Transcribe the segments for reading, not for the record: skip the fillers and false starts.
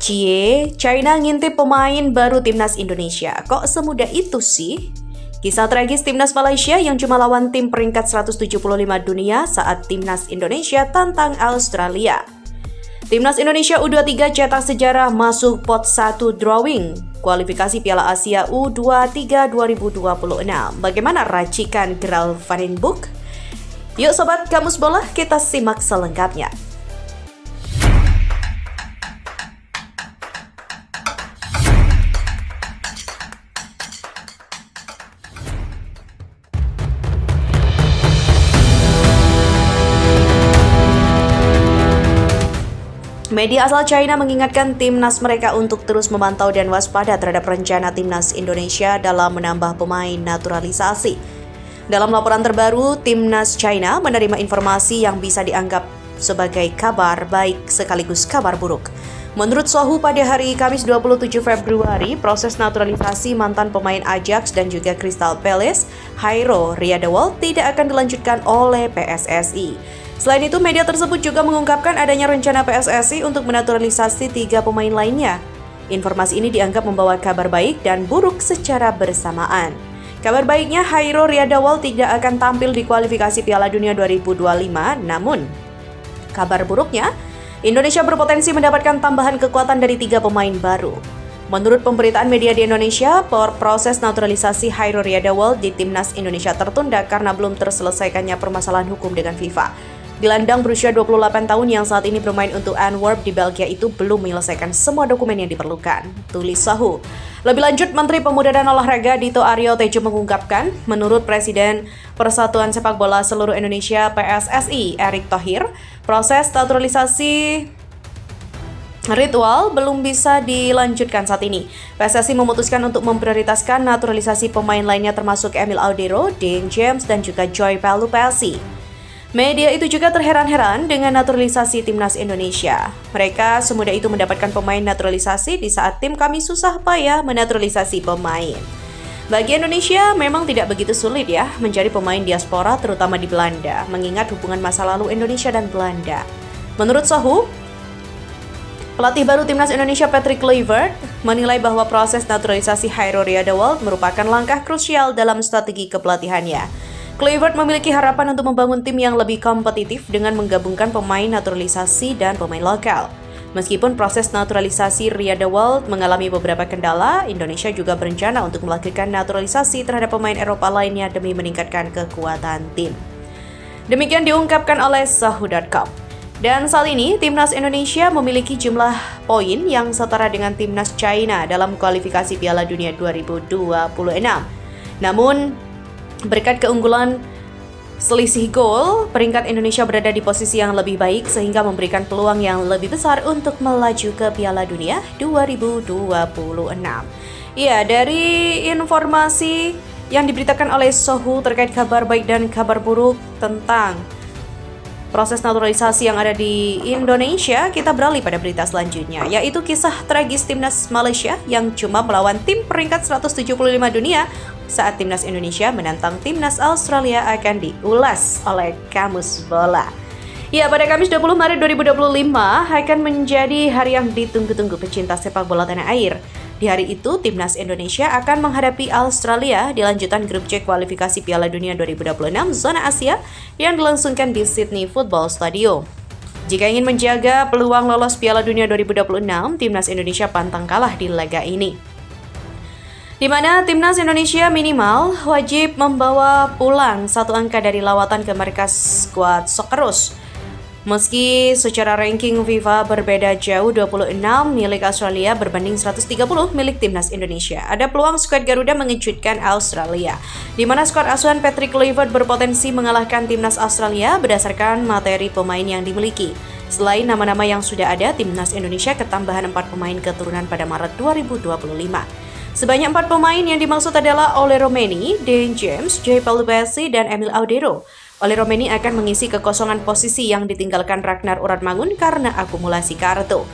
Cie, China ngintip pemain baru timnas Indonesia. Kok semudah itu sih? Kisah tragis timnas Malaysia yang cuma lawan tim peringkat 175 dunia saat timnas Indonesia tantang Australia. Timnas Indonesia U23 cetak sejarah masuk pot 1 drawing kualifikasi Piala Asia U23 2026. Bagaimana racikan Gerald Van den Boeck? Yuk Sobat Kamus Bola, kita simak selengkapnya. Media asal China mengingatkan timnas mereka untuk terus memantau dan waspada terhadap rencana timnas Indonesia dalam menambah pemain naturalisasi. Dalam laporan terbaru, timnas China menerima informasi yang bisa dianggap sebagai kabar baik sekaligus kabar buruk. Menurut Sohu, pada hari Kamis 27 Februari, proses naturalisasi mantan pemain Ajax dan juga Crystal Palace, Jairo Riedewald, tidak akan dilanjutkan oleh PSSI. Selain itu, media tersebut juga mengungkapkan adanya rencana PSSI untuk menaturalisasi 3 pemain lainnya. Informasi ini dianggap membawa kabar baik dan buruk secara bersamaan. Kabar baiknya, Jairo Riedewald tidak akan tampil di kualifikasi Piala Dunia 2025, namun kabar buruknya, Indonesia berpotensi mendapatkan tambahan kekuatan dari 3 pemain baru. Menurut pemberitaan media di Indonesia, proses naturalisasi Jairo Riedewald di timnas Indonesia tertunda karena belum terselesaikannya permasalahan hukum dengan FIFA. Gelandang berusia 28 tahun yang saat ini bermain untuk Antwerp di Belgia itu belum menyelesaikan semua dokumen yang diperlukan, tulis Sohu. Lebih lanjut, Menteri Pemuda dan Olahraga Dito Aryo Tejo mengungkapkan, menurut Presiden Persatuan Sepak Bola Seluruh Indonesia PSSI, Erick Thohir, proses naturalisasi ritual belum bisa dilanjutkan saat ini. PSSI memutuskan untuk memprioritaskan naturalisasi pemain lainnya termasuk Emil Audero, Dean James, dan juga Joy Pelupessy. Media itu juga terheran-heran dengan naturalisasi timnas Indonesia. Mereka semudah itu mendapatkan pemain naturalisasi di saat tim kami susah payah menaturalisasi pemain. Bagi Indonesia memang tidak begitu sulit ya mencari pemain diaspora terutama di Belanda, mengingat hubungan masa lalu Indonesia dan Belanda. Menurut Sohu, pelatih baru timnas Indonesia Patrick Kluivert menilai bahwa proses naturalisasi Jairo Riedewald merupakan langkah krusial dalam strategi kepelatihannya. Kluivert memiliki harapan untuk membangun tim yang lebih kompetitif dengan menggabungkan pemain naturalisasi dan pemain lokal. Meskipun proses naturalisasi Riedewald mengalami beberapa kendala, Indonesia juga berencana untuk melakukan naturalisasi terhadap pemain Eropa lainnya demi meningkatkan kekuatan tim. Demikian diungkapkan oleh Sahu.com. Dan saat ini, timnas Indonesia memiliki jumlah poin yang setara dengan timnas China dalam kualifikasi Piala Dunia 2026. Namun, berkat keunggulan selisih gol, peringkat Indonesia berada di posisi yang lebih baik sehingga memberikan peluang yang lebih besar untuk melaju ke Piala Dunia 2026. Ya, dari informasi yang diberitakan oleh Sohu terkait kabar baik dan kabar buruk tentang proses naturalisasi yang ada di Indonesia, kita beralih pada berita selanjutnya, yaitu kisah tragis timnas Malaysia yang cuma melawan tim peringkat 175 dunia saat timnas Indonesia menantang timnas Australia akan diulas oleh Kamus Bola. Ya, pada Kamis 20 Maret 2025 akan menjadi hari yang ditunggu-tunggu pecinta sepak bola tanah air. Di hari itu, timnas Indonesia akan menghadapi Australia di lanjutan grup C kualifikasi Piala Dunia 2026 zona Asia yang dilangsungkan di Sydney Football Stadium. Jika ingin menjaga peluang lolos Piala Dunia 2026, timnas Indonesia pantang kalah di laga ini, di mana timnas Indonesia minimal wajib membawa pulang 1 angka dari lawatan ke markas skuad Socceroos. Meski secara ranking FIFA berbeda jauh 26 milik Australia berbanding 130 milik timnas Indonesia, ada peluang skuad Garuda mengejutkan Australia, di mana skuad asuhan Patrick Kluivert berpotensi mengalahkan timnas Australia berdasarkan materi pemain yang dimiliki. Selain nama-nama yang sudah ada, timnas Indonesia ketambahan 4 pemain keturunan pada Maret 2025. Sebanyak 4 pemain yang dimaksud adalah Ole Romeni, Dean James, Joy Pelupessy, dan Emil Audero. Ole Romeni akan mengisi kekosongan posisi yang ditinggalkan Ragnar Uratmangun karena akumulasi kartu.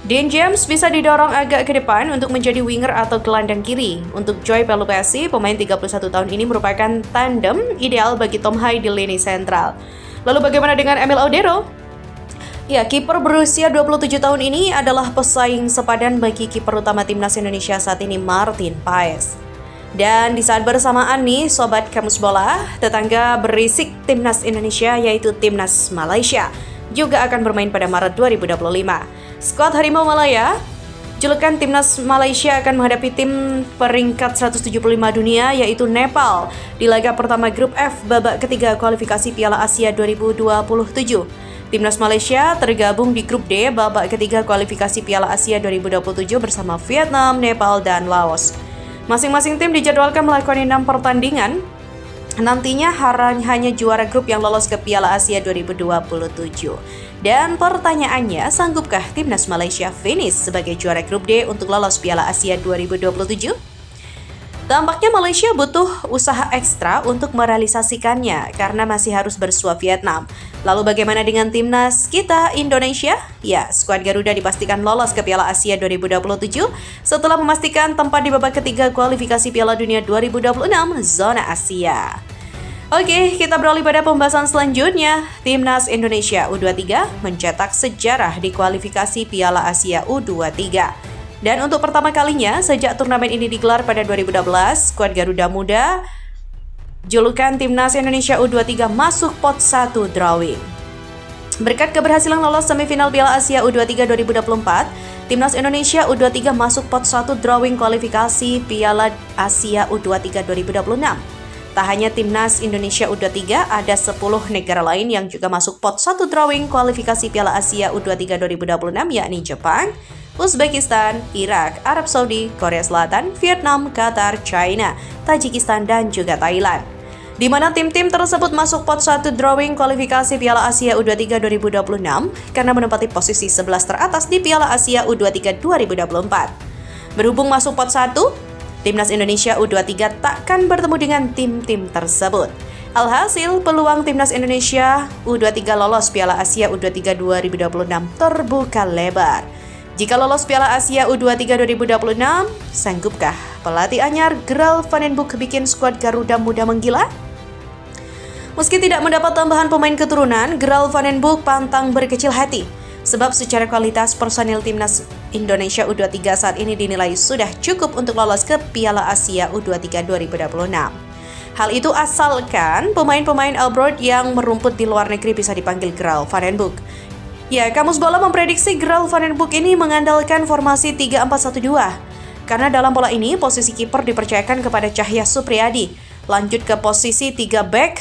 Dean James bisa didorong agak ke depan untuk menjadi winger atau gelandang kiri. Untuk Joy Pelupessy, pemain 31 tahun ini merupakan tandem ideal bagi Tom Hai di lini sentral. Lalu bagaimana dengan Emil Audero? Ya, kiper berusia 27 tahun ini adalah pesaing sepadan bagi kiper utama timnas Indonesia saat ini, Martin Paes. Dan di saat bersamaan nih, Sobat Kamus Bola, tetangga berisik timnas Indonesia yaitu timnas Malaysia juga akan bermain pada Maret 2025. Skuad Harimau Malaya, julukan timnas Malaysia, akan menghadapi tim peringkat 175 dunia yaitu Nepal di laga pertama grup F babak ketiga kualifikasi Piala Asia 2027. Timnas Malaysia tergabung di grup D babak ketiga kualifikasi Piala Asia 2027 bersama Vietnam, Nepal, dan Laos. Masing-masing tim dijadwalkan melakoni 6 pertandingan. Nantinya hanya juara grup yang lolos ke Piala Asia 2027. Dan pertanyaannya, sanggupkah timnas Malaysia finish sebagai juara grup D untuk lolos Piala Asia 2027? Tampaknya Malaysia butuh usaha ekstra untuk merealisasikannya karena masih harus bersua Vietnam. Lalu bagaimana dengan timnas kita Indonesia? Ya, skuad Garuda dipastikan lolos ke Piala Asia 2027 setelah memastikan tempat di babak ketiga kualifikasi Piala Dunia 2026 zona Asia. Oke, kita beralih pada pembahasan selanjutnya. Timnas Indonesia U23 mencetak sejarah di kualifikasi Piala Asia U23. Dan untuk pertama kalinya sejak turnamen ini digelar pada 2016, skuad Garuda Muda, julukan Timnas Indonesia U23, masuk pot 1 drawing. Berkat keberhasilan lolos semifinal Piala Asia U23 2024, Timnas Indonesia U23 masuk pot 1 drawing kualifikasi Piala Asia U23 2026. Tak hanya Timnas Indonesia U23, ada 10 negara lain yang juga masuk pot 1 drawing kualifikasi Piala Asia U23 2026, yakni Jepang, Uzbekistan, Irak, Arab Saudi, Korea Selatan, Vietnam, Qatar, China, Tajikistan, dan juga Thailand. Di mana tim-tim tersebut masuk pot 1 drawing kualifikasi Piala Asia U23 2026 karena menempati posisi 11 teratas di Piala Asia U23 2024. Berhubung masuk pot 1, Timnas Indonesia U23 takkan bertemu dengan tim-tim tersebut. Alhasil, peluang Timnas Indonesia U23 lolos Piala Asia U23 2026 terbuka lebar. Jika lolos Piala Asia U23 2026, sanggupkah pelatih anyar Gral Van den Boeck bikin skuad Garuda Muda menggila? Meski tidak mendapat tambahan pemain keturunan, Gral Van den Boeck pantang berkecil hati. Sebab secara kualitas personil Timnas Indonesia U23 saat ini dinilai sudah cukup untuk lolos ke Piala Asia U23 2026. Hal itu asalkan pemain-pemain abroad yang merumput di luar negeri bisa dipanggil Gral Van den Boeck. Ya, Kamus Bola memprediksi Gral Van den Boeck ini mengandalkan formasi 3-4-1-2. Karena dalam pola ini, posisi kiper dipercayakan kepada Cahya Supriyadi. Lanjut ke posisi 3 back,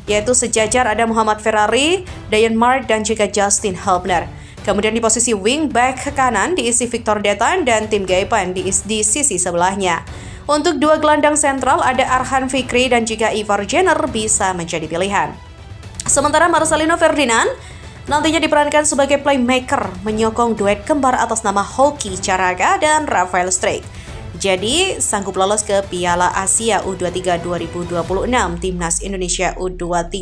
yaitu sejajar ada Muhammad Ferrari, Dayan Mark, dan juga Justin Hubner. Kemudian di posisi wing back ke kanan diisi Victor Detan dan Tim Gaipan di sisi sebelahnya. Untuk dua gelandang sentral ada Arhan Fikri dan juga Ivar Jenner bisa menjadi pilihan. Sementara Marcelino Ferdinand nantinya diperankan sebagai playmaker menyokong duet kembar atas nama Hoki Caraga dan Rafael Struijk. Jadi sanggup lolos ke Piala Asia U23 2026 Timnas Indonesia U23?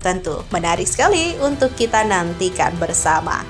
Tentu menarik sekali untuk kita nantikan bersama.